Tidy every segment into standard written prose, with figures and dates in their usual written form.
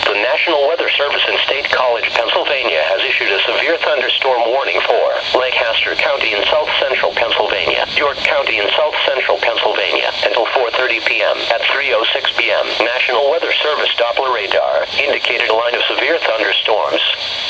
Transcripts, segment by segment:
The National Weather Service in State College, Pennsylvania has issued a severe thunderstorm warning for Lancaster County in south central Pennsylvania, York County in south central Pennsylvania, until 4:30 p.m. At 3:06 p.m., National Weather Service Doppler radar indicated a line of severe thunderstorms.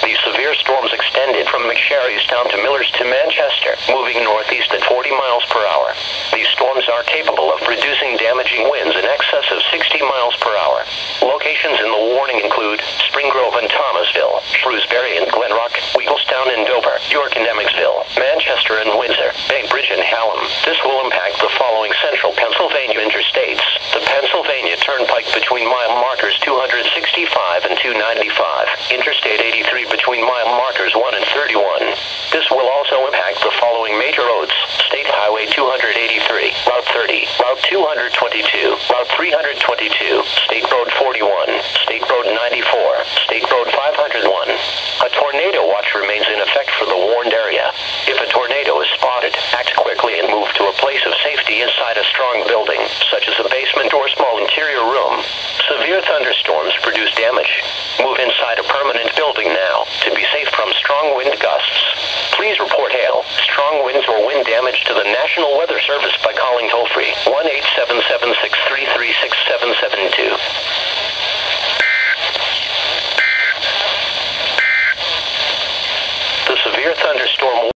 These severe storms extended from McSherry's down to Millers to Manchester, moving northeast at 40 miles per hour. These storms are capable of producing damaging winds in excess of 60 miles per hour. Locations in the warning include Spring Grove and Thomasville, Shrewsbury and Glenrock, Weaglestown and Dover, York and Emmetsville, Manchester and Windsor, Bay Bridge and Hallam. This will impact the following central Pennsylvania interstates: the Pennsylvania Turnpike between mile markers 265 and 295, Interstate 83 between mile markers 1 and 31. This will also impact the following major roads: State Highway 283, Route 30, Route 222, Route 322, State Road 41, State Road 94, State Road 501. A tornado watch remains in effect for the warned area. If a tornado is spotted, act quickly and move to a place of safety inside a strong building, such as a basement or small interior room. Severe thunderstorms produce damage. Move inside a permanent building now to be safe from strong wind gusts. Please report hail, strong winds, or wind damage to the National Weather Service by calling toll-free 1-877-633-6772. The severe thunderstorm